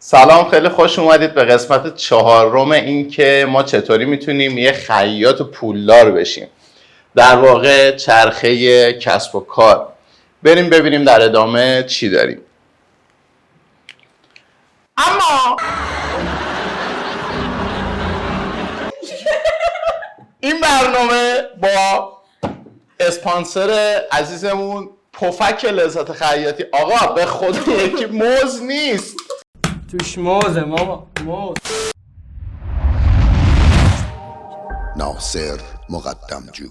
سلام، خیلی خوش اومدید به قسمت 4 این که ما چطوری میتونیم یه خیاط پولدار بشیم. در واقع چرخه کسب و کار. بریم ببینیم در ادامه چی داریم. اما این برنامه با اسپانسر عزیزمون پفک لذت خیاطی. آقا به خدا یکی موز نیست توش موزه ماما، موز. ناصر مقدم جو.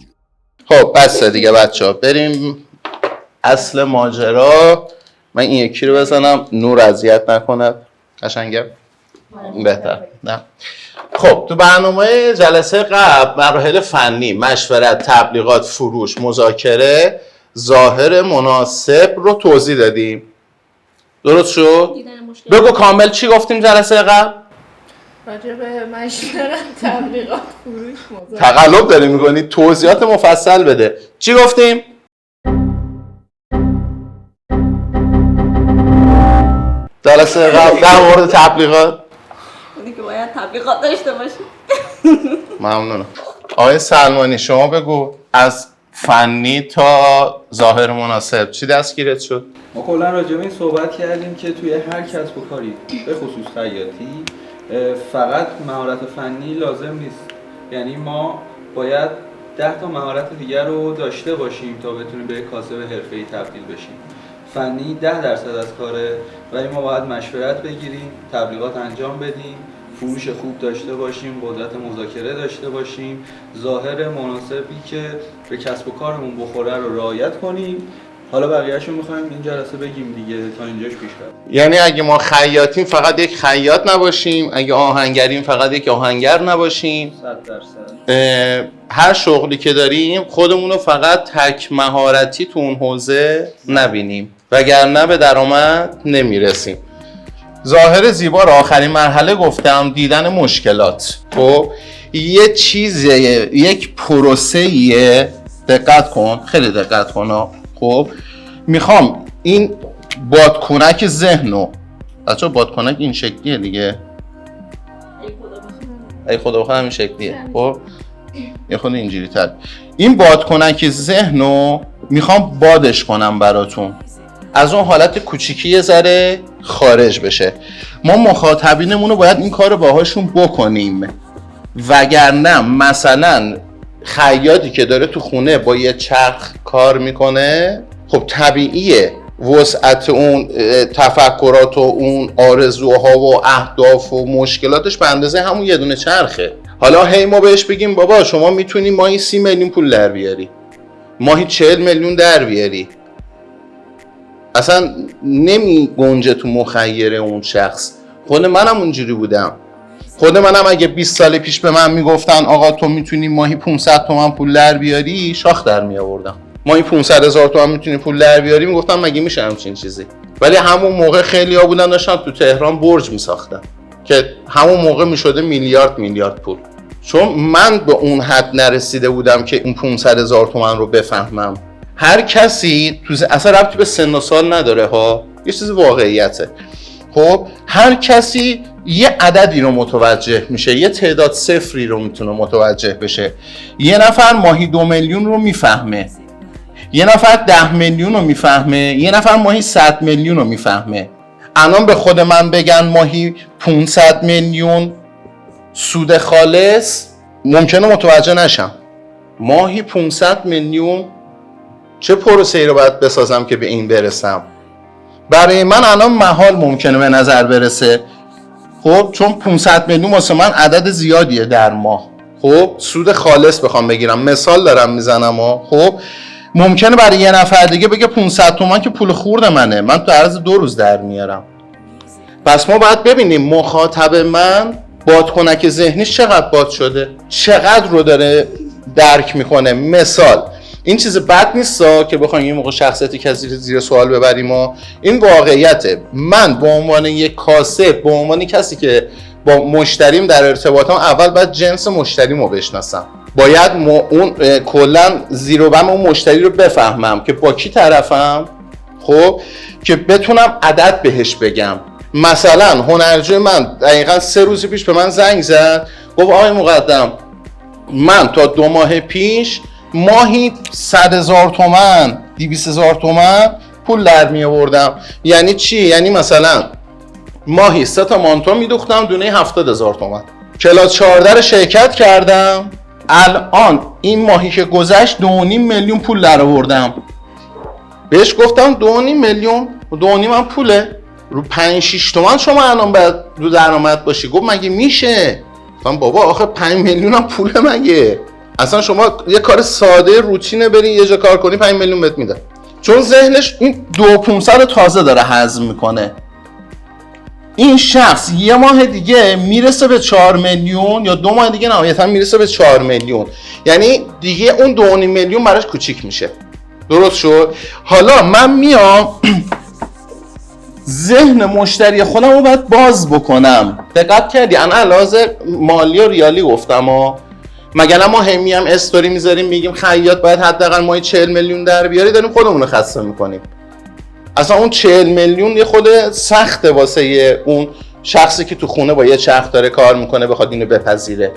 خب بس دیگه بچه ها، بریم اصل ماجرا. من این یکی رو بزنم نور اذیت نکنه. قشنگه؟ بهتر. نه. خب تو برنامه جلسه قبل مراحل فنی، مشورت، تبلیغات، فروش، مذاکره، ظاهر مناسب رو توضیح دادیم. درست شد؟ بگو کامل چی گفتیم جلسه قبل؟ راجع به مشورت، تبلیغات، فروش، مذاکره. تقلب داری میکنی؟ توضیحات مفصل بده. چی گفتیم؟ جلسه قبل در مورد تبلیغات. که باید تبلیغات داشته باشی. ممنونم. آقای سلمانی شما بگو از فنی تا ظاهر مناسب چی دستگیرت شد؟ ما کلا راجع به این صحبت کردیم که توی هر کسب و کاری به خصوص خیاطی فقط مهارت فنی لازم نیست. یعنی ما باید 10 تا مهارت دیگر رو داشته باشیم تا بتونیم به کاسب حرفه‌ای تبدیل بشیم. فنی 10% از کاره، ولی ما باید مشورت بگیریم، تبلیغات انجام بدیم، فروش خوب داشته باشیم، قدرت مذاکره داشته باشیم، ظاهر مناسبی که به کسب و کارمون بخوره رو رعایت کنیم. حالا بقیه‌اشو می‌خوایم این جلسه بگیم دیگه تا اینجاش پیش بریم. یعنی اگه ما خیاطیم فقط یک خیاط نباشیم، اگه آهنگریم فقط یک آهنگر نباشیم. 100%. هر شغلی که داریم خودمون رو فقط تک مهارتی تو اون حوزه نبینیم، وگرنه به درآمد نمیرسیم. ظاهر زیبا رو آخرین مرحله گفتم، دیدن مشکلات. خب یه چیزه، یک پروسه‌ایه. دقت کن، خیلی دقت کن. خب میخوام این بادکنک ذهنو، بچه‌ها بادکنک این شکلیه دیگه، ای خدا بخواه همین شکلیه. خب یه خود اینجوری تر. این بادکنک ذهنو میخوام بادش کنم براتون، از اون حالت کوچیکی یه ذره خارج بشه. ما مخاطبینمون رو باید این کار رو باهاشون بکنیم، وگرنه مثلا خیاطی که داره تو خونه با یه چرخ کار میکنه، خب طبیعیه وسعت اون تفکرات و اون آرزوها و اهداف و مشکلاتش به اندازه همون یه دونه چرخه. حالا هی ما بهش بگیم بابا شما میتونی ماهی 30 میلیون پول در بیاری، ماهی 40 میلیون در بیاری، اصلا نمی گنجه تو مخیره اون شخص. خود منم اونجوری بودم. خود منم اگه 20 سال پیش به من میگفتن آقا تو میتونی ماهی 500 تومن پول در بیاری، شاخ در می آوردم. ماهی 500,000 تومن میتونی پول در بیاری، میگفتم مگه میشه همچین چیزی. ولی همون موقع خیلی‌ها بودن داشتن تو تهران برج میساختن که همون موقع میشده میلیارد پول. چون من به اون حد نرسیده بودم که اون 500,000 تومن رو بفهمم. هر کسی اصلا ربطی به سن و سال نداره ها، یه چیز واقعیته. خب هر کسی یه عددی رو متوجه میشه، یه تعداد صفری رو میتونه متوجه بشه. یه نفر ماهی 2 میلیون رو میفهمه، یه نفر 10 میلیون رو میفهمه، یه نفر ماهی 100 میلیون رو میفهمه. الان به خود من بگن ماهی 500 میلیون سود خالص، ممکنه متوجه نشم. ماهی 500 میلیون چه پروسه‌ای رو باید بسازم که به این برسم؟ برای من الان محال ممکنه به نظر برسه. خب چون 500 میلیون واسه من عدد زیادیه در ماه. خب سود خالص بخوام بگیرم، مثال دارم میزنم ها. خب ممکنه برای یه نفر دیگه بگه 500 تومن که پول خورد منه، من تو عرض 2 روز در میارم. پس ما باید ببینیم مخاطب من بادکنک ذهنیش چقدر باد شده، چقدر رو داره درک میکنه. مثال این چیز بد نیستا که بخوایم یه موقع شخصیتی که زیر سوال ببریم و این واقعیته. من به عنوان یک کاسب، به عنوان کسی که با مشتریم در ارتباطم، اول باید جنس مشتریمو بشناسم. باید اون کلا زیر و بم اون مشتری رو بفهمم که با کی طرفم، خب که بتونم عدد بهش بگم. مثلا هنرجوی من دقیقا 3 روز پیش به من زنگ زد، گفت آقای مقدم من تا 2 ماه پیش ماهی 100,000 تومان 200,000 تومان پول در می آوردم. یعنی چی؟ یعنی مثلا ماهی 3 تا مانتو میدوختم دونه 70,000 تومان. کلاس 14 رو شرکت کردم، الان این ماهی که گذشت 2.5 میلیون پول در آوردم. بهش گفتم 2.5 میلیون، 2.5 من پوله رو 5-6 تومن شما الان باید رو درآمد باشی. گفت مگه میشه؟ گفتم بابا آخه 5 میلیون هم پوله مگه؟ اصلا شما یه کار ساده روتینه بری یه جا کار کنی 5 میلیون بهت میده. چون ذهنش این 2,500 تازه داره هضم میکنه. این شخص یه ماه دیگه میرسه به 4 میلیون یا 2 ماه دیگه نهایتا میرسه به 4 میلیون. یعنی دیگه اون 2.5 میلیون براش کوچیک میشه. درست شد؟ حالا من میام ذهن مشتری خودم رو باید باز بکنم. دقت کردی؟ انا لحاظ مالی و ریالی گفتم ها. مگر ما همی هم استوری میذاریم میگیم خیاط باید حداقل ماهی 40 میلیون در بیاری، داریم خودمون رو خسته میکنیم. اصلا اون 40 میلیون یه خود سخته واسه اون شخصی که تو خونه با یه چرخ داره کار میکنه بخواد اینو بپذیره.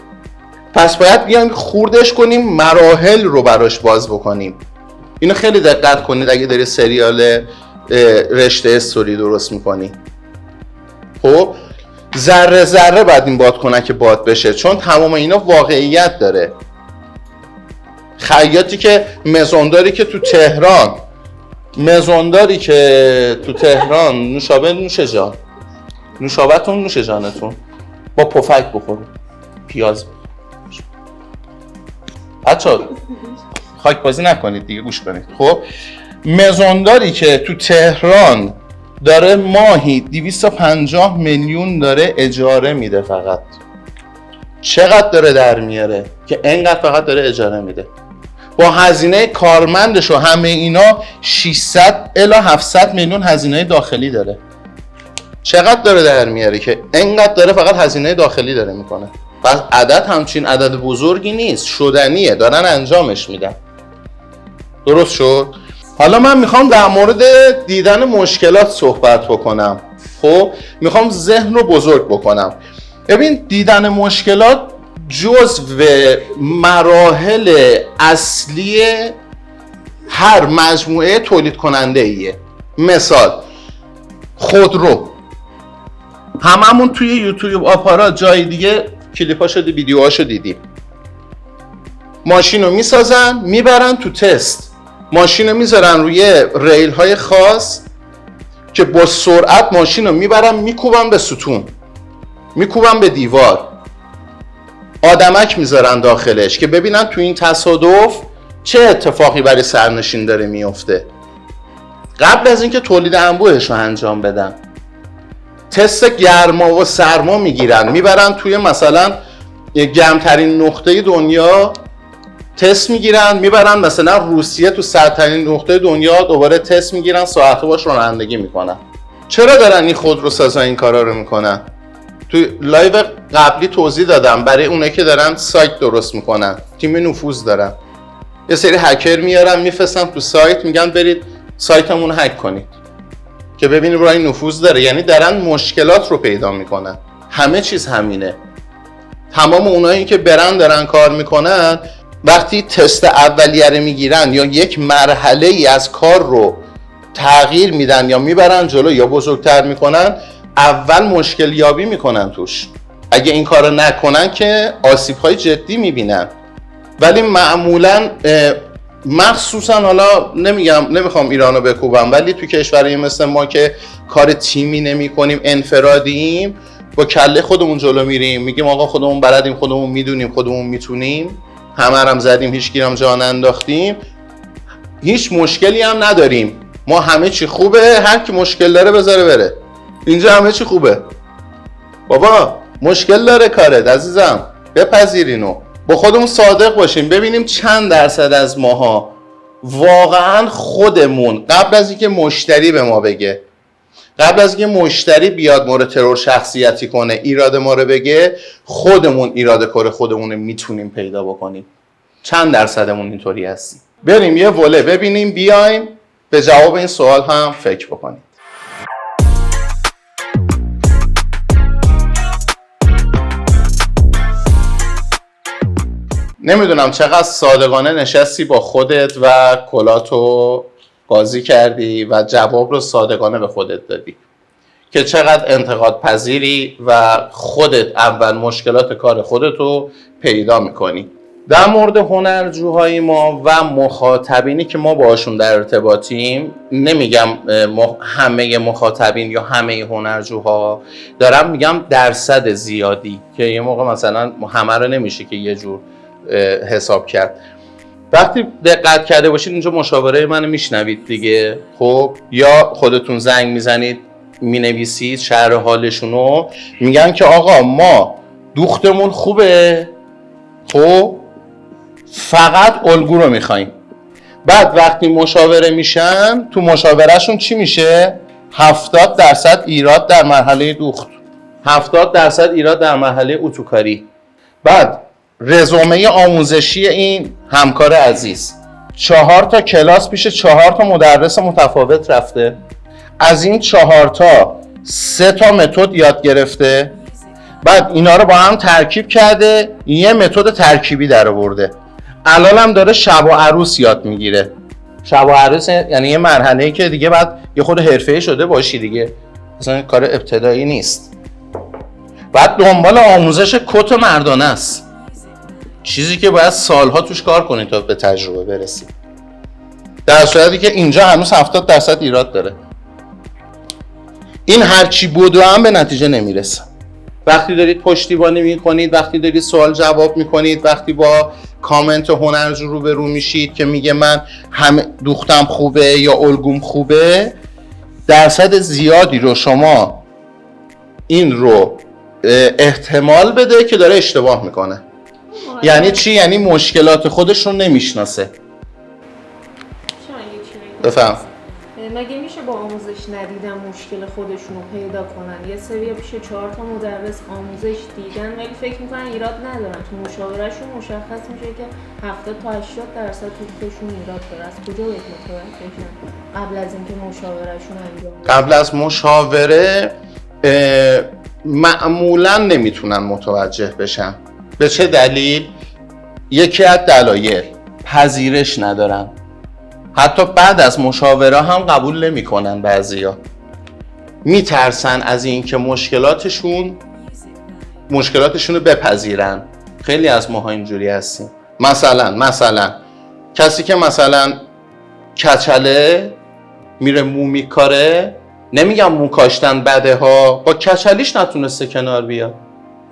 پس باید بیایم خوردش کنیم، مراحل رو براش باز بکنیم. اینو خیلی دقت کنید اگه داری سریال رشته استوری درست میکنی. خب ذره ذره بعد این باد کنه که باد بشه، چون تمام اینا واقعیت داره. خیاطی که مزونداری که تو تهران نوشابه نوشه جان، نوشابهتون نوشه جانتون با پفک بخوره پیاز. بچه‌ها خاک بازی نکنید دیگه، گوش کنید. خب مزونداری که تو تهران داره ماهی 250 میلیون داره اجاره میده، فقط چقدر داره در میاره که اینقدر فقط داره اجاره میده؟ با هزینه کارمندش و همه اینا 600 الی 700 میلیون هزینه داخلی داره. چقدر داره در میاره که اینقدر داره فقط هزینه داخلی داره میکنه؟ پس عدد همچین عدد بزرگی نیست، شدنیه، دارن انجامش میدن. درست شد؟ حالا من میخوام در مورد دیدن مشکلات صحبت بکنم. خب میخوام ذهن رو بزرگ بکنم. ببین دیدن مشکلات جزو مراحل اصلی هر مجموعه تولید کننده ایه. مثال خودرو، هممون توی یوتیوب آپارات جای دیگه کلیپاشو ویدیوهاشو دیدیم. ماشین رو میسازن میبرن تو تست، ماشین رو میذارن روی ریل های خاص که با سرعت ماشین رو میبرن میکوبن به ستون، میکوبن به دیوار، آدمک میذارن داخلش که ببینن تو این تصادف چه اتفاقی برای سرنشین داره میفته. قبل از اینکه تولید انبوهش رو انجام بدن تست گرما و سرما میگیرن، میبرن توی مثلا گرمترین نقطه دنیا تست میگیرن، میبرن مثلا روسیه تو سردترین نقطه دنیا دوباره تست میگیرن، ساعته باش رانندگی میکنن. چرا دارن این خودروسازا این کارا رو میکنن؟ تو لایو قبلی توضیح دادم برای اونایی که دارن سایت درست میکنن، تیم نفوذ دارن، یه سری هکر میارن میفرستن تو سایت میگن برید سایتمون رو هک کنید که ببینید برای نفوذ داره. یعنی دارن مشکلات رو پیدا میکنن. همه چیز همینه. تمام اونایی که دارن کار میکنن وقتی تست اولیه رو میگیرن یا یک مرحله ای از کار رو تغییر میدن یا میبرن جلو یا بزرگتر میکنن، اول مشکل یابی میکنن توش. اگه این کار رو نکنن که آسیب‌های جدی میبینن. ولی معمولاً مخصوصا حالا نمیخوام ایرانو بکوبم، ولی تو کشورهای مثل ما که کار تیمی نمی کنیم، انفرادیم، با کله خودمون جلو میریم، میگیم آقا خودمون بلدیم، خودمون میدونیم، خودمون میتونیم، همه هم زدیم، هیچ گیرم جا ننداختیم، هیچ مشکلی هم نداریم، ما همه چی خوبه، هر کی مشکل داره بذاره بره، اینجا همه چی خوبه. بابا مشکل داره کارت عزیزم، بپذیرینو، با خودمون صادق باشیم، ببینیم چند درصد از ماها واقعا خودمون قبل از اینکه مشتری به ما بگه، قبل از اینکه مشتری بیاد ما رو ترور شخصیتی کنه، ایراد ما رو بگه، خودمون ایراد کار خودمون میتونیم پیدا بکنیم. چند درصدمون اینطوری هستیم؟ بریم یه وله ببینیم، بیایم به جواب این سوال هم فکر بکنیم. نمیدونم چقدر صادقانه نشستی با خودت و کلاتو بازی کردی و جواب رو صادقانه به خودت دادی که چقدر انتقاد پذیری و خودت اول مشکلات کار خودتو پیدا میکنی. در مورد هنرجوهای ما و مخاطبینی که ما باشون در ارتباطیم، نمیگم همه مخاطبین یا همه هنرجوها، دارم میگم درصد زیادی که یه موقع مثلا همه رو نمیشه که یه جور حساب کرد. وقتی دقت کرده باشید اینجا مشاوره منو میشنوید دیگه، خب یا خودتون زنگ میزنید مینویسید شرح حالشونو، میگن که آقا ما دوختمون خوبه، خب فقط الگو رو میخوایم. بعد وقتی مشاوره میشن تو مشاورهشون چی میشه؟ 70% ایراد در مرحله دوخت، 70% ایراد در مرحله اتوکاری. بعد رزومه آموزشی این همکار عزیز 4 تا کلاس پیش 4 تا مدرس متفاوت رفته، از این 4 تا 3 تا متد یاد گرفته، بعد اینا رو با هم ترکیب کرده یه متد ترکیبی در آورده. الان هم داره شب و عروس یاد میگیره. شب و عروس یعنی یه مرحله‌ای که دیگه بعد یه خود حرفه‌ای شده باشی دیگه، مثلا کار ابتدایی نیست. بعد دنبال آموزش کت مردانه است، چیزی که باید سالها توش کار کنی تا به تجربه برسی، در صورتی که اینجا هنوز 70% ایراد داره. این هرچی بودو هم به نتیجه نمیرسه. وقتی دارید پشتیبانی میکنید، وقتی دارید سوال جواب میکنید، وقتی با کامنت هنرجو روبرو میشید که میگه من هم دوختم خوبه یا الگوم خوبه، درصد زیادی رو شما این رو احتمال بده که داره اشتباه میکنه. یعنی چی؟ یعنی مشکلات خودش رو نمیشناسه. بفهم. مگه میشه با آموزش ندیدن مشکل خودشون رو پیدا کنن؟ یه سری پیش 4 تا مدرس آموزش دیدن ولی فکر میکنن ایراد ندارن، تو مشاورهشون مشخص میشه که 70 تا 80% توشون ایراد داره. از کجا باید متوجه بشن قبل از اینکه مشاورهشون انجام بشه؟ قبل از مشاوره معمولا نمیتونن متوجه بشن. به چه دلیل؟ یکی از دلایل پذیرش ندارن، حتی بعد از مشاوره هم قبول نمی‌کنن. بعضیا میترسن از این که مشکلاتشون رو بپذیرن. خیلی از ماها اینجوری هستیم. مثلا کسی که مثلا کچله میره مو میکاره، نمیگم مو کاشتن بده ها، با کچلیش نتونسته کنار بیاد،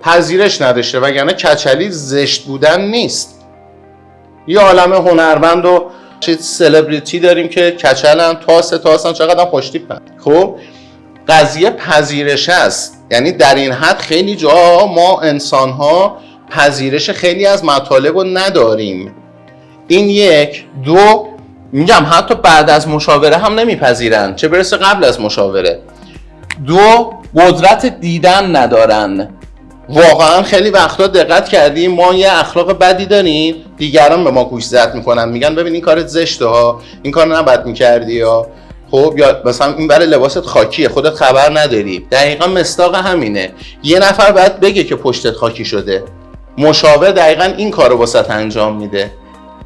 پذیرش نداشته، وگرنه کچلی زشت بودن نیست. یه عالم هنرمند و سلبریتی داریم که کچلن، تاسن، چقدر خوشتیپن. خب قضیه پذیرش است. یعنی در این حد خیلی جا ما انسان ها پذیرش خیلی از مطالب رو نداریم. این یک. دو، میگم حتی بعد از مشاوره هم نمیپذیرن، چه برسه قبل از مشاوره. دو، قدرت دیدن ندارن. واقعا خیلی وقتا دقت کردیم ما یه اخلاق بدی داریم، دیگران به ما گوشزد میکنن، میگن ببین این کارت زشته ها، این کار نباید میکردی ها. خب یا مثلا این برای لباست خاکیه خودت خبر نداری. دقیقا مصداق همینه. یه نفر باید بگه که پشتت خاکی شده، مشاور دقیقا این کارو واسط انجام میده،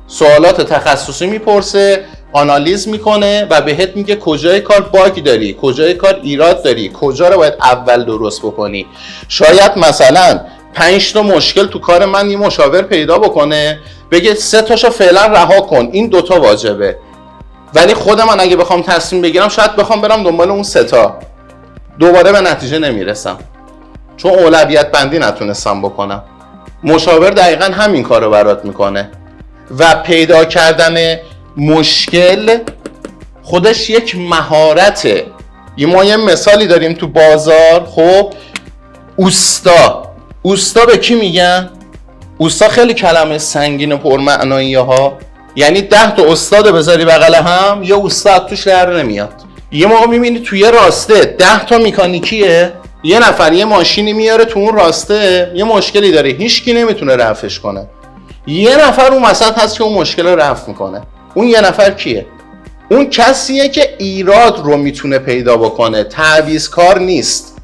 سوالات تخصصی میپرسه، آنالیز میکنه و بهت میگه کجای کار باگ داری، کجای کار ایراد داری، کجا رو باید اول درست بکنی. شاید مثلا 5 تا مشکل تو کار من یه مشاور پیدا بکنه، بگه 3 تاشو فعلا رها کن، این 2 تا واجبه. ولی خود من اگه بخوام تصمیم بگیرم شاید بخوام برم دنبال اون 3 تا، دوباره به نتیجه نمیرسم، چون اولویت بندی نتونستم بکنم. مشاور دقیقاً همین کارو برات میکنه و پیدا کردن مشکل خودش یک مهارته. ما یه مثالی داریم تو بازار. خب اوستا به کی میگن؟ اوستا خیلی کلمه سنگین و پرمعناییه ها. یعنی 10 تا استاد بذاری بغل هم یه اوستا توش در نمیاد. یه موقع میبینی توی راسته 10 تا مکانیکیه، یه نفر یه ماشینی میاره تو اون راسته یه مشکلی داره، هیچکی نمیتونه رفعش کنه، یه نفر اون وسط هست که اون مشکل رو رفع میکنه. اون یه نفر کیه؟ اون کسیه که ایراد رو میتونه پیدا بکنه، تعویض کار نیست.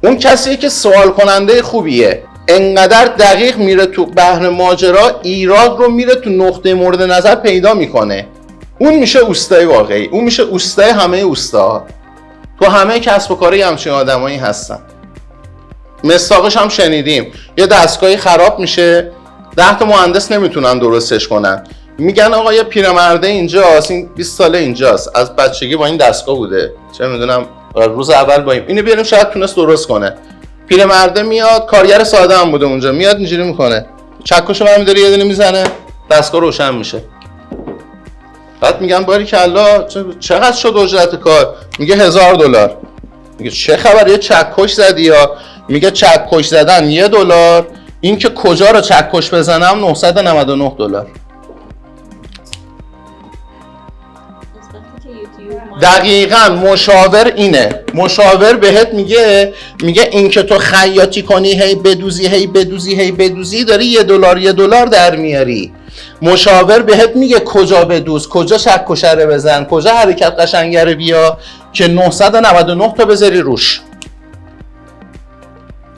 اون کسیه که سوال کننده خوبیه. انقدر دقیق میره تو بحر ماجرا، ایراد رو میره تو نقطه مورد نظر پیدا میکنه. اون میشه اوستای واقعی، اون میشه اوستای همه اوستاها. تو همه کسب و کاری همچین آدمایی هستن. مساقش هم شنیدیم، یه دستگاهی خراب میشه، 10 تا مهندس نمیتونن درستش کنن، میگن آقا یه پیرمرده اینجاست، این 20 ساله اینجاست، از بچگی با این دستگاه بوده، چه میدونم روز اول با اینو بیاریم شاید تونست درست کنه. پیرمرده میاد، کارگر ساده هم بوده اونجا، میاد اینجوری میکنه، چکشو برمی‌داره یه دونه میزنه، دستگاه روشن میشه. بعد میگن باریکلا چقدر شد اجرت کار؟ میگه $1000. میگه چه خبر یه چکش زدی؟ یا میگه چکش زدن $1، این که کجا رو چکش بزنم $999. دقیقاً مشاور اینه، مشاور بهت میگه این که تو خیاطی کنی هی بدوزی داری $1 در میاری. مشاور بهت میگه کجا بدوز، کجا چکشه بزن، کجا حرکت قشنگه رو بیا که 999 تا بذاری روش.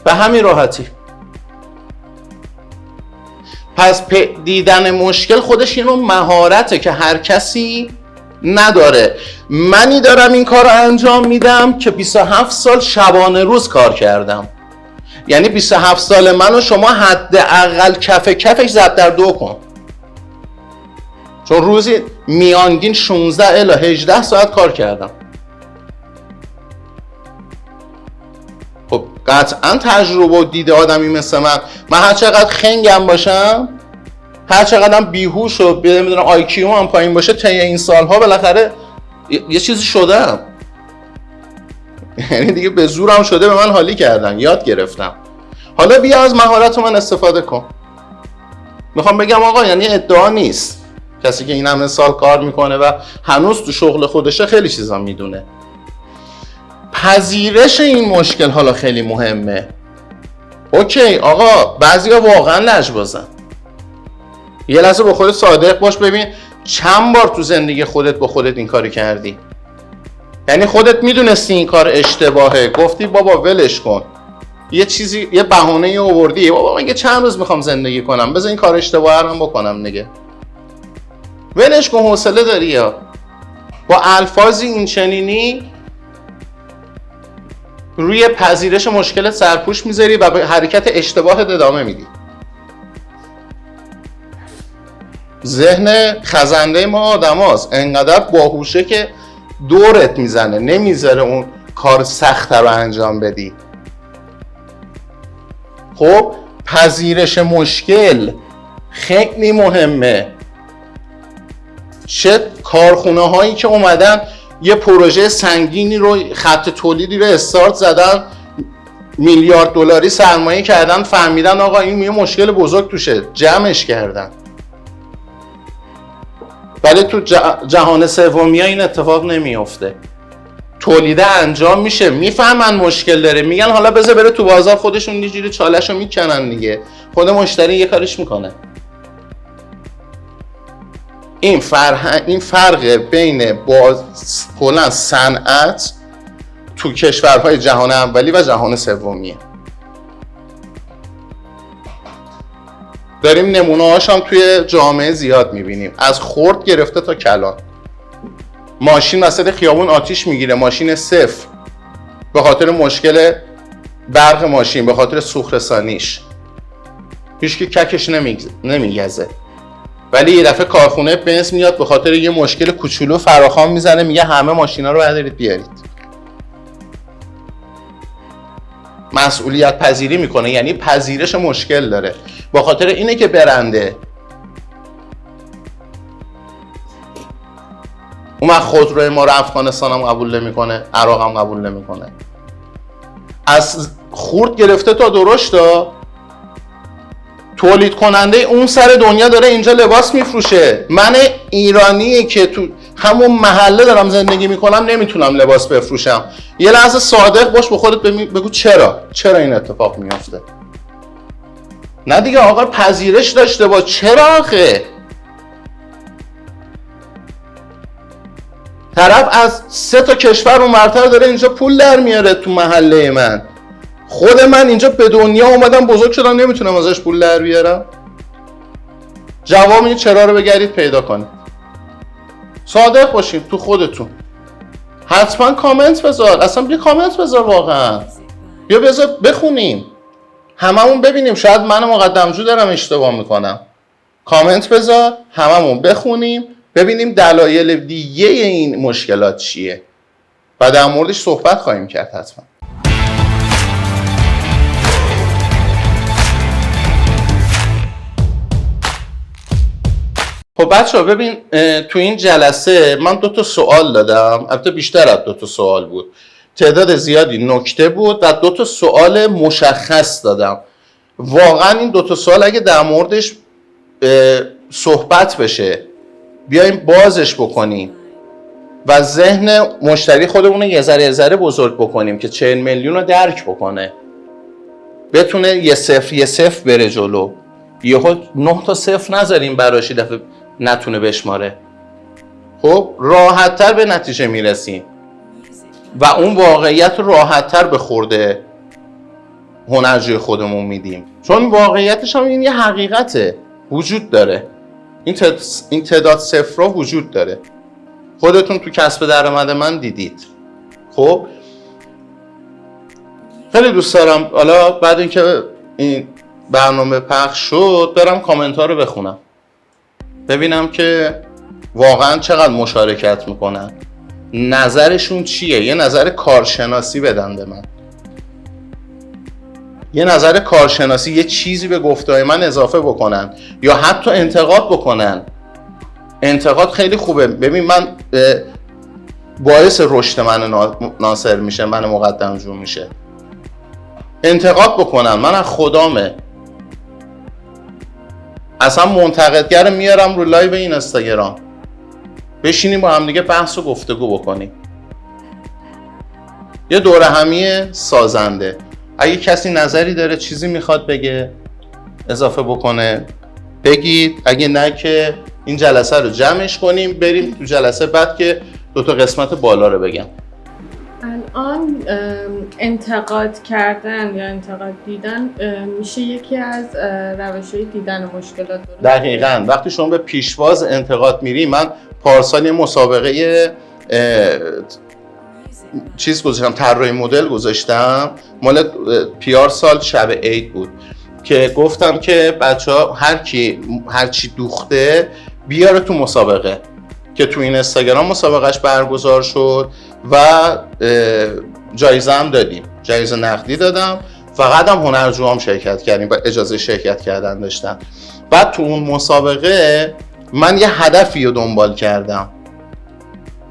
به همین راحتی. پس دیدن مشکل خودش اینو مهارته که هر کسی نداره. منی دارم این کار رو انجام میدم که 27 سال شبانه روز کار کردم. یعنی 27 سال منو شما حداقل کفش ضرب در 2 کن، چون روزی میانگین 16 الی 18 ساعت کار کردم. خب قطعا تجربه و دیده آدمی مثل من هر چقدر خنگم باشم، هر چقدر بیهوش و نمیدونم آی کیو هم پایین باشه، طی این سالها بالاخره یه چیزی شدم. یعنی دیگه به زورم شده به من حالی کردن، یاد گرفتم. حالا بیا از مهارت من استفاده کن. میخوام بگم آقا یعنی ادعا نیست، کسی که این همه سال کار میکنه و هنوز تو شغل خودشه خیلی چیزا میدونه. پذیرش این مشکل حالا خیلی مهمه. اوکی آقا بعضیا واقعا لجبازن. یه لحظه با خودت صادق باش، ببین چند بار تو زندگی خودت با خودت این کاری کردی. یعنی خودت میدونستی این کار اشتباهه، گفتی بابا ولش کن، یه چیزی یه بهانه‌ای آوردی، بابا من چند روز میخوام زندگی کنم، بذار این کار اشتباهه رو بکنم دیگه، ولش کن، حوصله داری. یا با الفاظی این چنینی روی پذیرش مشکل سرپوش میذاری و به حرکت اشتباه ادامه میدی. ذهن خزنده ما آدم هاست، انقدر باهوشه که دورت میزنه، نمیذاره اون کار سخت رو انجام بدی. خب پذیرش مشکل خیلی مهمه. چه کارخونه هایی که اومدن یه پروژه سنگینی رو، خط تولیدی رو استارت زدن، $1,000,000,000 سرمایه کردن، فهمیدن آقا این یه مشکل بزرگ توشه، جمعش کردن. ولی تو جهان سومی این اتفاق نمیفته. تولیده انجام میشه، میفهمن مشکل داره، میگن حالا بذار بره تو بازار، خودشون یه جوری چالشو میکنن دیگه، خود مشتری یه کارش میکنه. این فرق بین کلا صنعت تو کشورهای جهان اولی و جهان سومیه. داریم نمونه هاش هم توی جامعه زیاد میبینیم، از خرد گرفته تا کلان. ماشین وسط خیابون آتیش میگیره، ماشین صفر، به خاطر مشکل برق ماشین، به خاطر سوخت رسانیش، هیچکی ککش نمیگزه. ولی یه دفعه کارخونه بنز میاد به خاطر یه مشکل کوچولو فراخوان میزنه، میگه همه ماشینا رو بردارید بیارید. مسئولیت پذیری میکنه، یعنی پذیرش مشکل داره، با خاطر اینه که برنده. اون خودروی ما رو افغانستان هم قبول نمیکنه، عراق هم قبول نمیکنه. از خورد گرفته تا درشتا، تولید کننده اون سر دنیا داره اینجا لباس میفروشه. من ایرانی که تو همون محله دارم زندگی میکنم نمیتونم لباس بفروشم. یه لحظه صادق باش با خودت، بگو چرا این اتفاق میافته. نه دیگه آقا پذیرش داشته باش. چرا آخه؟ طرف از 3 تا کشور اونورتر داره اینجا پول در میاره تو محله من. خود من اینجا به دنیا اومدم بزرگ شدم نمیتونم ازش پول در بیارم؟ جواب این چرا رو بگردید پیدا کنید. صادق باشید تو خودتون. حتما کامنت بذار، اصلا بیا کامنت بذار، واقعا بیا بذار بخونیم هممون ببینیم، شاید من مقدمجو دارم اشتباه میکنم. کامنت بذار هممون بخونیم ببینیم دلایل دیگه این مشکلات چیه و در موردش صحبت خواهیم کرد حتما. خب بچه‌ها ببین، تو این جلسه من 2 سوال دادم، البته بیشتر از 2 سوال بود، تعداد زیادی نکته بود و 2 سوال مشخص دادم. واقعا این 2 سوال اگه در موردش صحبت بشه، بیایم بازش بکنیم و ذهن مشتری خودمون یه ذره بزرگ بکنیم که 40 میلیون رو درک بکنه، بتونه یه صفر بره جلو. یهو 9 تا صفر نذاریم براش دفعه نتونه بشماره. خب راحت‌تر به نتیجه میرسیم و اون واقعیت راحت‌تر به خورده هنرجوی خودمون میدیم، چون واقعیتش هم این یه حقیقته، وجود داره. این تعداد صفرها وجود داره، خودتون تو کسب درآمد من دیدید. خب خیلی دوست دارم حالا بعد اینکه این برنامه پخش شد برم کامنت ها رو بخونم، ببینم که واقعا چقدر مشارکت میکنن، نظرشون چیه، یه نظر کارشناسی بدن به من، یه نظر کارشناسی، یه چیزی به گفته‌های من اضافه بکنن یا حتی انتقاد بکنن. انتقاد خیلی خوبه. ببین من باعث رشد من ناصر میشه، من مقدمجو میشه. انتقاد بکنن، من از خدامه. اصلا منتقدگر میارم رو لایو این اینستاگرام، بشینیم با هم دیگه بحث و گفتگو بکنیم، یه دوره همی سازنده. اگه کسی نظری داره، چیزی میخواد بگه، اضافه بکنه بگید، اگه نه که این جلسه رو جمعش کنیم بریم تو جلسه بعد که 2 تا قسمت بالا رو بگم. الان انتقاد کردن یا انتقاد دیدن میشه یکی از روش‌های دیدن مشکلات، درست؟ دقیقاً. وقتی شما به پیشواز انتقاد میری، من پارسال یه مسابقه چیز گذاشتم، طراحی مدل گذاشتم، مال پیار سال شب عید بود، که گفتم که بچه‌ها هر چی دوخته بیاره تو مسابقه، که تو این اینستاگرام مسابقهش برگزار شد و جایزه هم دادیم، جایزه نقدی دادم. فقط هم هنرجوام شرکت کردیم و اجازه شرکت کردن داشتن. بعد تو اون مسابقه من یه هدفی رو دنبال کردم،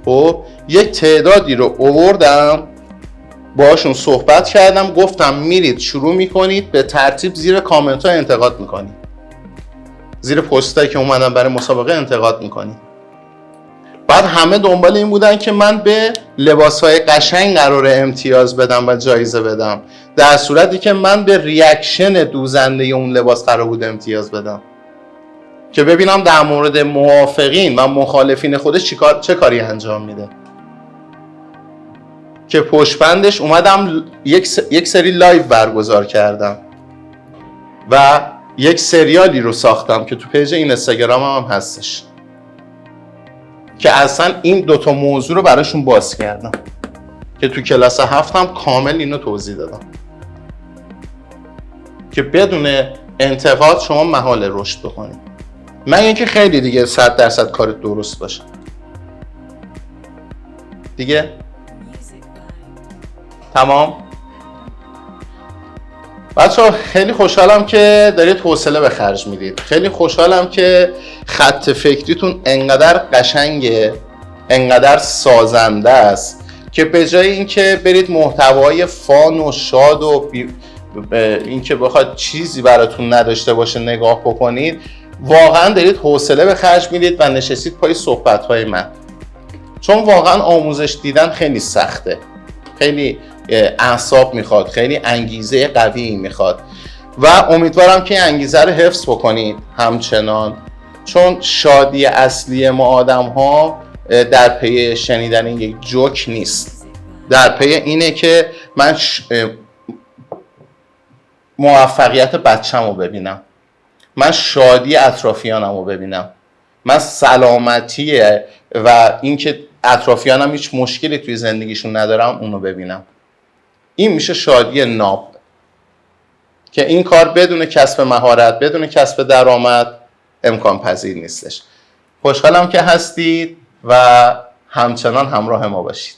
خب یک تعدادی رو آوردم باشون صحبت کردم، گفتم میرید شروع میکنید به ترتیب زیر کامنت ها انتقاد میکنید، زیر پستایی که اومدن برای مسابقه انتقاد میکنید. بعد همه دنبال این بودن که من به لباسهای قشنگ قراره امتیاز بدم و جایزه بدم، در صورتی که من به ریاکشن دوزنده اون لباس قرار بود امتیاز بدم، که ببینم در مورد موافقین و مخالفین خودش چه کاری انجام میده. که پشتبندش اومدم یک سری لایو برگزار کردم و یک سریالی رو ساختم که تو پیج اینستاگرام هم هستش، که اصلا این 2 تا موضوع رو براشون باز کردم، که تو کلاس 7 هم کامل اینو توضیح دادم که بدون انتقاد شما محال رشد بکنید، من اینکه خیلی دیگه 100% کارت درست باشه دیگه. تمام بچه‌ها، خیلی خوشحالم که دارید حوصله به خرج میدید، خیلی خوشحالم که خط فکریتون انقدر قشنگه، انقدر سازنده است که به جای اینکه برید محتوای فان و شاد و اینکه بخواد چیزی براتون نداشته باشه نگاه بکنید، واقعا دارید حوصله به خرج میدید و نشستید پای صحبت‌های من، چون واقعا آموزش دیدن خیلی سخته، خیلی اعصاب میخواد، خیلی انگیزه قوی میخواد و امیدوارم که انگیزه رو حفظ بکنید همچنان، چون شادی اصلی ما آدم ها در پی شنیدن یک جوک نیست، در پی اینه که من موفقیت بچم رو ببینم، من شادی اطرافیانم رو ببینم، من سلامتی و اینکه اطرافیانم هیچ مشکلی توی زندگیشون ندارم اونو ببینم. این میشه شادی ناب، که این کار بدون کسب مهارت، بدون کسب درآمد امکان پذیر نیستش. خوشحالم که هستید و همچنان همراه ما باشید.